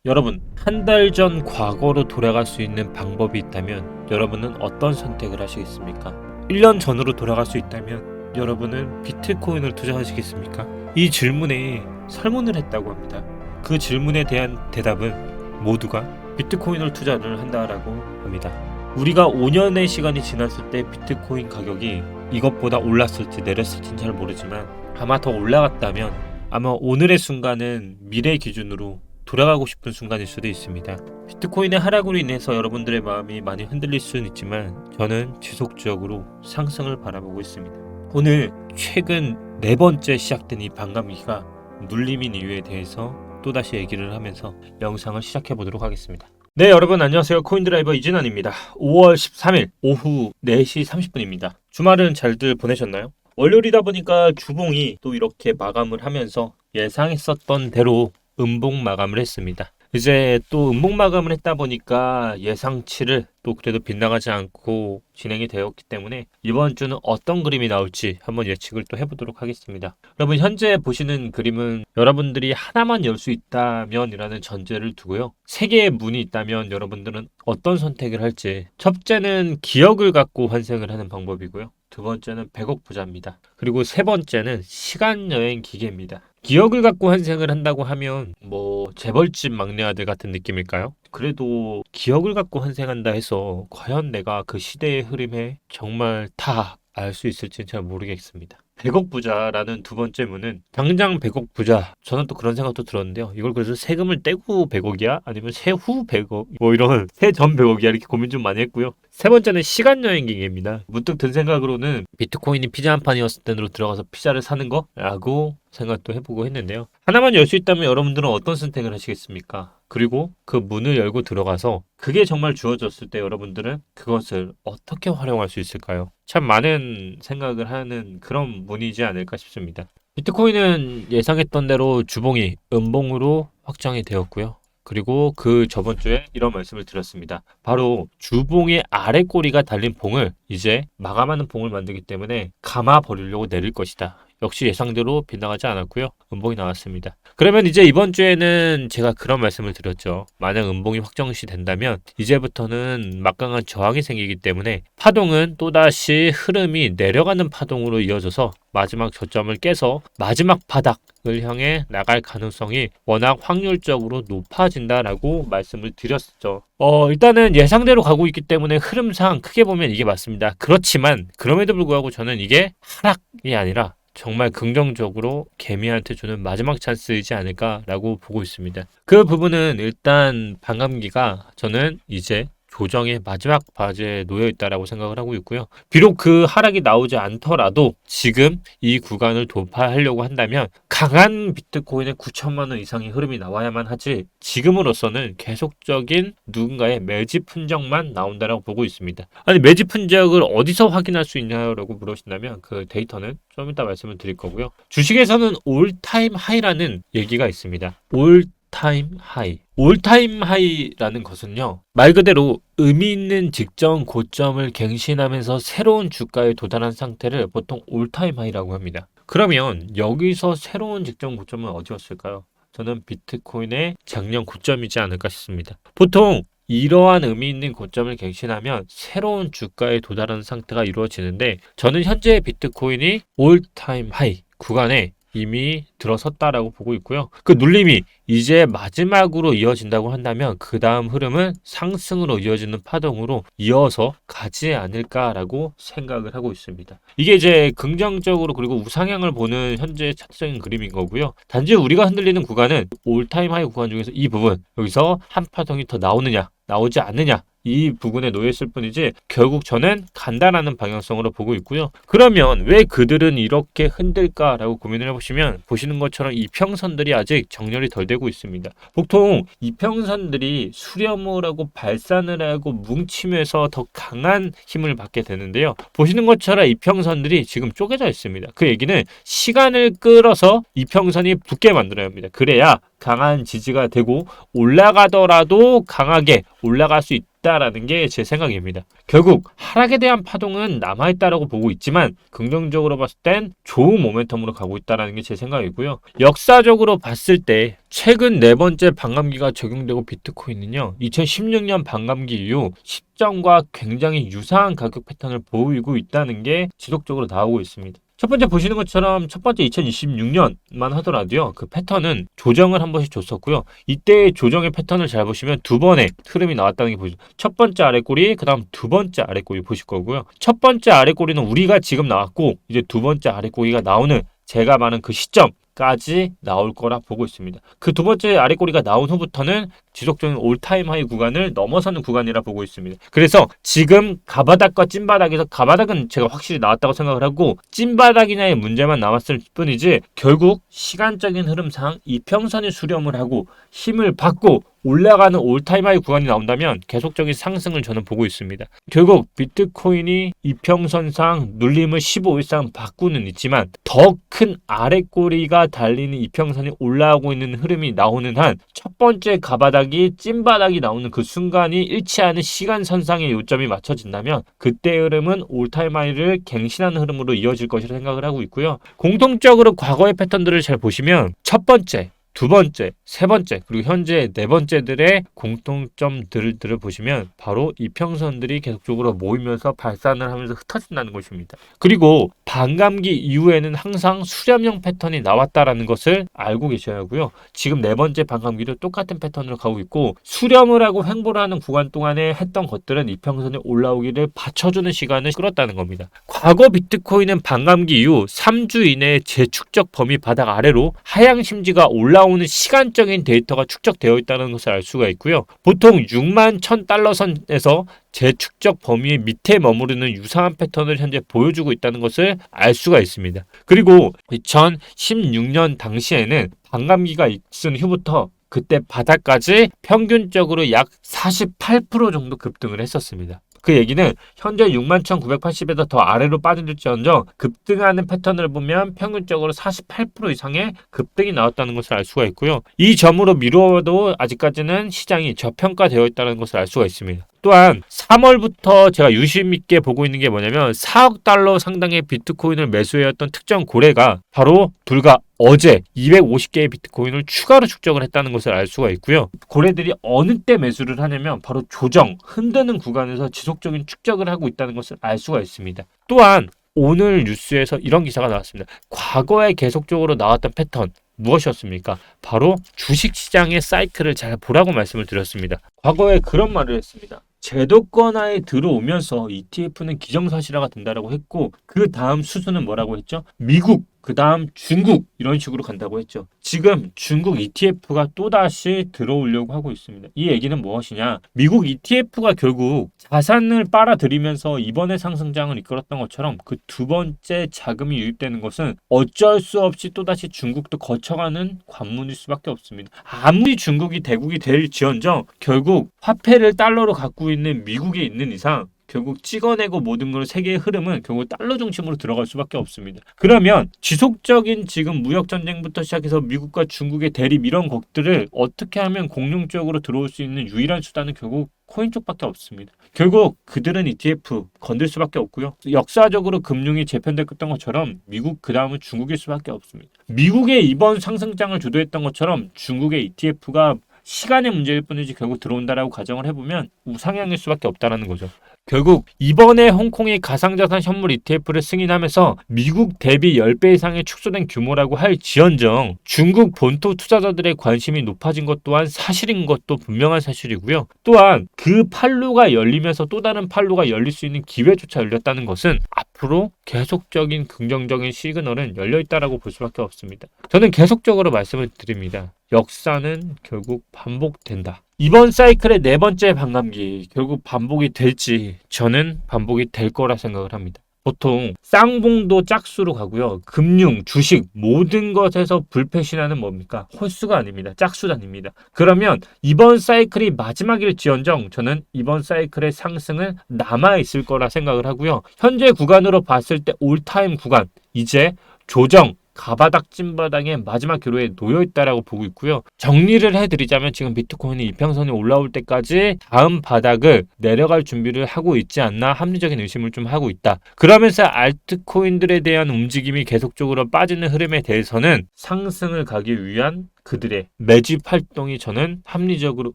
여러분, 한 달 전 과거로 돌아갈 수 있는 방법이 있다면 여러분은 어떤 선택을 하시겠습니까? 1년 전으로 돌아갈 수 있다면 여러분은 비트코인을 투자하시겠습니까? 이 질문에 설문을 했다고 합니다. 그 질문에 대한 대답은 모두가 비트코인을 투자를 한다라고 합니다. 우리가 5년의 시간이 지났을 때 비트코인 가격이 이것보다 올랐을지 내렸을지는 잘 모르지만 아마 더 올라갔다면 아마 오늘의 순간은 미래 기준으로 돌아가고 싶은 순간일 수도 있습니다. 비트코인의 하락으로 인해서 여러분들의 마음이 많이 흔들릴 수는 있지만 저는 지속적으로 상승을 바라보고 있습니다. 오늘 최근 네 번째 시작된 이 반감기가 눌림인 이유에 대해서 또다시 얘기를 하면서 영상을 시작해 보도록 하겠습니다. 네, 여러분 안녕하세요. 코인드라이버 이진환입니다. 5월 13일 오후 4시 30분입니다. 주말은 잘들 보내셨나요? 월요일이다 보니까 주봉이 또 이렇게 마감을 하면서 예상했었던 대로 음봉 마감을 했습니다. 이제 또 음봉 마감을 했다 보니까 예상치를 또 그래도 빗나가지 않고 진행이 되었기 때문에 이번 주는 어떤 그림이 나올지 한번 예측을 또 해보도록 하겠습니다. 여러분 현재 보시는 그림은 여러분들이 하나만 열 수 있다면 이라는 전제를 두고요. 세 개의 문이 있다면 여러분들은 어떤 선택을 할지, 첫째는 기억을 갖고 환생을 하는 방법이고요. 두 번째는 100억 부자입니다. 그리고 세 번째는 시간여행 기계입니다. 기억을 갖고 환생을 한다고 하면 뭐 재벌집 막내 아들 같은 느낌일까요? 그래도 기억을 갖고 환생한다 해서 과연 내가 그 시대의 흐름에 정말 다 알 수 있을지는 잘 모르겠습니다. 100억 부자라는 두 번째 문은 당장 100억 부자, 저는 또 그런 생각도 들었는데요. 이걸 그래서 세금을 떼고 100억이야? 아니면 세후 100억? 뭐 이런 세전 100억이야? 이렇게 고민 좀 많이 했고요. 세 번째는 시간여행 기계입니다. 문득 든 생각으로는 비트코인이 피자 한 판이었을 때로 들어가서 피자를 사는 거? 라고 생각도 해보고 했는데요. 하나만 열 수 있다면 여러분들은 어떤 선택을 하시겠습니까? 그리고 그 문을 열고 들어가서 그게 정말 주어졌을 때 여러분들은 그것을 어떻게 활용할 수 있을까요? 참 많은 생각을 하는 그런 문이지 않을까 싶습니다. 비트코인은 예상했던 대로 주봉이 음봉으로 확정이 되었고요. 그리고 그 저번 주에 이런 말씀을 드렸습니다. 바로 주봉의 아래 꼬리가 달린 봉을 이제 마감하는 봉을 만들기 때문에 감아 버리려고 내릴 것이다. 역시 예상대로 빗나가지 않았고요. 음봉이 나왔습니다. 그러면 이제 이번 주에는 제가 그런 말씀을 드렸죠. 만약 음봉이 확정시 된다면 이제부터는 막강한 저항이 생기기 때문에 파동은 또다시 흐름이 내려가는 파동으로 이어져서 마지막 저점을 깨서 마지막 바닥을 향해 나갈 가능성이 워낙 확률적으로 높아진다라고 말씀을 드렸었죠. 일단은 예상대로 가고 있기 때문에 흐름상 크게 보면 이게 맞습니다. 그렇지만 그럼에도 불구하고 저는 이게 하락이 아니라 정말 긍정적으로 개미한테 주는 마지막 찬스이지 않을까라고 보고 있습니다. 그 부분은 일단 반감기가 저는 이제 조정의 마지막 바지에 놓여 있다라고 생각을 하고 있고요. 비록 그 하락이 나오지 않더라도 지금 이 구간을 돌파하려고 한다면 강한 비트코인의 9천만 원 이상의 흐름이 나와야만 하지 지금으로서는 계속적인 누군가의 매집 흔적만 나온다라고 보고 있습니다. 아니 매집 흔적을 어디서 확인할 수 있냐라고 물으신다면 그 데이터는 좀 이따 말씀을 드릴 거고요. 주식에서는 올타임 하이라는 얘기가 있습니다. 올타임 하이. 올타임 하이라는 것은요, 말 그대로 의미 있는 직전 고점을 갱신하면서 새로운 주가에 도달한 상태를 보통 올타임 하이라고 합니다. 그러면 여기서 새로운 직전 고점은 어디였을까요? 저는 비트코인의 작년 고점이지 않을까 싶습니다. 보통 이러한 의미 있는 고점을 갱신하면 새로운 주가에 도달하는 상태가 이루어지는데 저는 현재 비트코인이 올타임 하이 구간에 이미 들어섰다라고 보고 있고요. 그 눌림이 이제 마지막으로 이어진다고 한다면 그 다음 흐름은 상승으로 이어지는 파동으로 이어서 가지 않을까라고 생각을 하고 있습니다. 이게 이제 긍정적으로 그리고 우상향을 보는 현재 차트적인 그림인 거고요. 단지 우리가 흔들리는 구간은 올타임 하이 구간 중에서 이 부분, 여기서 한 파동이 더 나오느냐 나오지 않느냐 이 부분에 놓여있을 뿐이지 결국 저는 간다라는 방향성으로 보고 있고요. 그러면 왜 그들은 이렇게 흔들까라고 고민을 해보시면 보시는 것처럼 이평선들이 아직 정렬이 덜 되고 있습니다. 보통 이평선들이 수렴을 하고 발산을 하고 뭉치면서 더 강한 힘을 받게 되는데요. 보시는 것처럼 이평선들이 지금 쪼개져 있습니다. 그 얘기는 시간을 끌어서 이평선이 붙게 만들어야 합니다. 그래야 강한 지지가 되고 올라가더라도 강하게 올라갈 수 있다라는 게 제 생각입니다. 결국 하락에 대한 파동은 남아있다라고 보고 있지만 긍정적으로 봤을 땐 좋은 모멘텀으로 가고 있다라는 게 제 생각이고요. 역사적으로 봤을 때 최근 네 번째 반감기가 적용되고 비트코인은요 2016년 반감기 이후 시점과 굉장히 유사한 가격 패턴을 보이고 있다는 게 지속적으로 나오고 있습니다. 첫 번째 보시는 것처럼 첫 번째 2026년만 하더라도요 그 패턴은 조정을 한 번씩 줬었고요. 이때의 조정의 패턴을 잘 보시면 두 번의 흐름이 나왔다는 게 보이죠. 첫 번째 아랫꼬리, 그 다음 두 번째 아랫꼬리 보실 거고요. 첫 번째 아랫꼬리는 우리가 지금 나왔고 이제 두 번째 아랫꼬리가 나오는 제가 말한 그 시점까지 나올 거라 보고 있습니다. 그 두 번째 아랫꼬리가 나온 후부터는 지속적인 올타임 하이 구간을 넘어서는 구간이라 보고 있습니다. 그래서 지금 가바닥과 찐바닥에서 가바닥은 제가 확실히 나왔다고 생각을 하고 찐바닥이냐의 문제만 남았을 뿐이지 결국 시간적인 흐름상 이평선이 수렴을 하고 힘을 받고 올라가는 올타임 하이 구간이 나온다면 계속적인 상승을 저는 보고 있습니다. 결국 비트코인이 이평선상 눌림을 15 이상 받고는 있지만 더 큰 아랫꼬리가 달리는 이평선이 올라오고 있는 흐름이 나오는 한 첫 번째 가바닥이 찐바닥이 나오는 그 순간이 일치하는 시간선상의 요점이 맞춰진다면 그때의 흐름은 올타임 하이를 갱신하는 흐름으로 이어질 것이라 생각을 하고 있고요. 공통적으로 과거의 패턴들을 잘 보시면 첫 번째, 두 번째, 세 번째, 그리고 현재 네 번째들의 공통점들을 보시면 바로 이평선들이 계속적으로 모이면서 발산을 하면서 흩어진다는 것입니다. 그리고 반감기 이후에는 항상 수렴형 패턴이 나왔다라는 것을 알고 계셔야 하고요. 지금 네 번째 반감기도 똑같은 패턴으로 가고 있고 수렴을 하고 횡보를 하는 구간 동안에 했던 것들은 이평선이 올라오기를 받쳐주는 시간을 끌었다는 겁니다. 과거 비트코인은 반감기 이후 3주 이내에 재축적 범위 바닥 아래로 하향 심지가 올라오는 시간적인 데이터가 축적되어 있다는 것을 알 수가 있고요. 보통 6만 1000달러 선에서 재축적 범위 밑에 머무르는 유사한 패턴을 현재 보여주고 있다는 것을 알 수가 있습니다. 그리고 2016년 당시에는 반감기가 있은 후부터 그때 바닥까지 평균적으로 약 48% 정도 급등을 했었습니다. 그 얘기는 현재 61,980에서 더 아래로 빠질지언정 급등하는 패턴을 보면 평균적으로 48% 이상의 급등이 나왔다는 것을 알 수가 있고요. 이 점으로 미루어도 아직까지는 시장이 저평가되어 있다는 것을 알 수가 있습니다. 또한 3월부터 제가 유심 있게 보고 있는 게 뭐냐면 4억 달러 상당의 비트코인을 매수해왔던 특정 고래가 바로 불과 어제 250개의 비트코인을 추가로 축적을 했다는 것을 알 수가 있고요. 고래들이 어느 때 매수를 하냐면 바로 조정, 흔드는 구간에서 지속적인 축적을 하고 있다는 것을 알 수가 있습니다. 또한 오늘 뉴스에서 이런 기사가 나왔습니다. 과거에 계속적으로 나왔던 패턴 무엇이었습니까? 바로 주식시장의 사이클을 잘 보라고 말씀을 드렸습니다. 과거에 그런 말을 했습니다. 제도권화에 들어오면서 ETF는 기정사실화가 된다라고 했고 그 다음 수순은 뭐라고 했죠? 미국, 그 다음 중국 이런 식으로 간다고 했죠. 지금 중국 ETF가 또다시 들어오려고 하고 있습니다. 이 얘기는 무엇이냐? 미국 ETF가 결국 자산을 빨아들이면서 이번에 상승장을 이끌었던 것처럼 그 두 번째 자금이 유입되는 것은 어쩔 수 없이 또다시 중국도 거쳐가는 관문일 수밖에 없습니다. 아무리 중국이 대국이 될지언정 결국 화폐를 달러로 갖고 있는 미국에 있는 이상 결국 찍어내고 모든 걸 세계의 흐름은 결국 달러 중심으로 들어갈 수밖에 없습니다. 그러면 지속적인 지금 무역 전쟁부터 시작해서 미국과 중국의 대립 이런 것들을 어떻게 하면 공룡적으로 들어올 수 있는 유일한 수단은 결국 코인 쪽밖에 없습니다. 결국 그들은 ETF 건들 수밖에 없고요. 역사적으로 금융이 재편됐던 것처럼 미국 그 다음은 중국일 수밖에 없습니다. 미국의 이번 상승장을 주도했던 것처럼 중국의 ETF가 시간의 문제일 뿐이지 결국 들어온다라고 가정을 해보면 우상향일 수밖에 없다는 거죠. 결국 이번에 홍콩이 가상자산 현물 ETF를 승인하면서 미국 대비 10배 이상의 축소된 규모라고 할지언정 중국 본토 투자자들의 관심이 높아진 것 또한 사실인 것도 분명한 사실이고요. 또한 그 판로가 열리면서 또 다른 판로가 열릴 수 있는 기회조차 열렸다는 것은 앞으로 계속적인 긍정적인 시그널은 열려있다라고 볼 수밖에 없습니다. 저는 계속적으로 말씀을 드립니다. 역사는 결국 반복된다. 이번 사이클의 네 번째 반감기 결국 반복이 될지 저는 반복이 될 거라 생각을 합니다. 보통 쌍봉도 짝수로 가고요. 금융, 주식 모든 것에서 불패신하는 뭡니까? 홀수가 아닙니다. 짝수단입니다. 그러면 이번 사이클이 마지막일지언정 저는 이번 사이클의 상승은 남아있을 거라 생각을 하고요. 현재 구간으로 봤을 때 올타임 구간 이제 조정 가바닥 찐바닥의 마지막 기로에 놓여 있다라고 보고 있고요. 정리를 해드리자면 지금 비트코인이 이평선이 올라올 때까지 다음 바닥을 내려갈 준비를 하고 있지 않나 합리적인 의심을 좀 하고 있다. 그러면서 알트코인들에 대한 움직임이 계속적으로 빠지는 흐름에 대해서는 상승을 가기 위한 그들의 매집 활동이 저는 합리적으로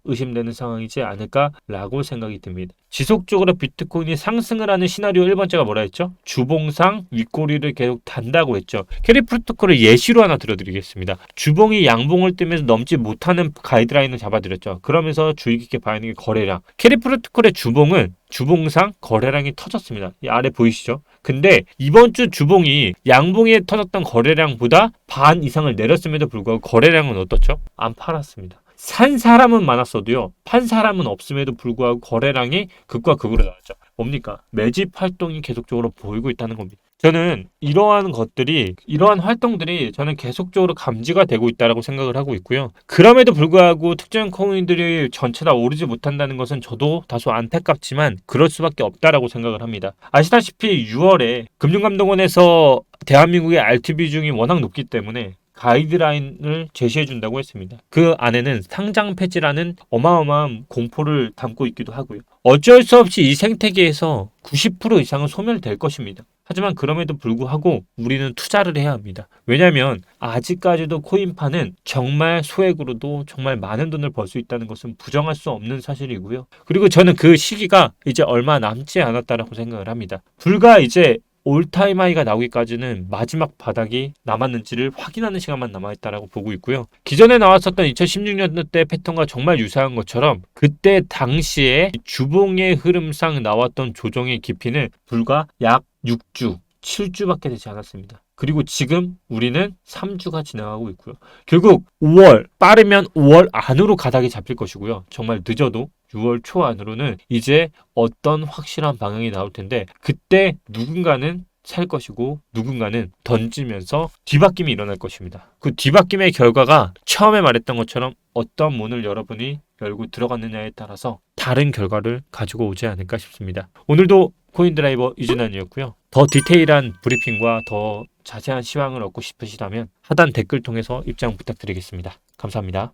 의심되는 상황이지 않을까라고 생각이 듭니다. 지속적으로 비트코인이 상승을 하는 시나리오 1번째가 뭐라 했죠? 주봉상 윗꼬리를 계속 단다고 했죠. 캐리 프로토콜을 예시로 하나 들어드리겠습니다. 주봉이 양봉을 뜨면서 넘지 못하는 가이드라인을 잡아드렸죠. 그러면서 주의 깊게 봐야 하는 게 거래량. 캐리 프로토콜의 주봉은 주봉상 거래량이 터졌습니다. 이 아래 보이시죠? 근데 이번 주 주봉이 양봉에 터졌던 거래량보다 반 이상을 내렸음에도 불구하고 거래량은 어떻죠? 안 팔았습니다. 산 사람은 많았어도요. 판 사람은 없음에도 불구하고 거래량이 극과 극으로 나왔죠. 뭡니까? 매집 활동이 계속적으로 보이고 있다는 겁니다. 저는 이러한 활동들이 저는 계속적으로 감지가 되고 있다고 생각을 하고 있고요. 그럼에도 불구하고 특정 코인들이 전체 다 오르지 못한다는 것은 저도 다소 안타깝지만 그럴 수밖에 없다라고 생각을 합니다. 아시다시피 6월에 금융감독원에서 대한민국의 알트 비중이 워낙 높기 때문에 가이드라인을 제시해 준다고 했습니다. 그 안에는 상장 폐지라는 어마어마한 공포를 담고 있기도 하고요. 어쩔 수 없이 이 생태계에서 90% 이상은 소멸될 것입니다. 하지만 그럼에도 불구하고 우리는 투자를 해야 합니다. 왜냐하면 아직까지도 코인파는 정말 소액으로도 정말 많은 돈을 벌 수 있다는 것은 부정할 수 없는 사실이고요. 그리고 저는 그 시기가 이제 얼마 남지 않았다라고 생각을 합니다. 불과 이제 올타임 하이가 나오기까지는 마지막 바닥이 남았는지를 확인하는 시간만 남아있다라고 보고 있고요. 기존에 나왔었던 2016년대 패턴과 정말 유사한 것처럼 그때 당시에 주봉의 흐름상 나왔던 조정의 깊이는 불과 약 6주, 7주밖에 되지 않았습니다. 그리고 지금 우리는 3주가 지나가고 있고요. 결국 5월, 빠르면 5월 안으로 가닥이 잡힐 것이고요. 정말 늦어도 6월 초 안으로는 이제 어떤 확실한 방향이 나올 텐데 그때 누군가는 살 것이고 누군가는 던지면서 뒤바뀜이 일어날 것입니다. 그 뒤바뀜의 결과가 처음에 말했던 것처럼 어떤 문을 여러분이 열고 들어갔느냐에 따라서 다른 결과를 가지고 오지 않을까 싶습니다. 오늘도 코인드라이버 이준환이었고요. 더 디테일한 브리핑과 더 자세한 시황을 얻고 싶으시다면 하단 댓글 통해서 입장 부탁드리겠습니다. 감사합니다.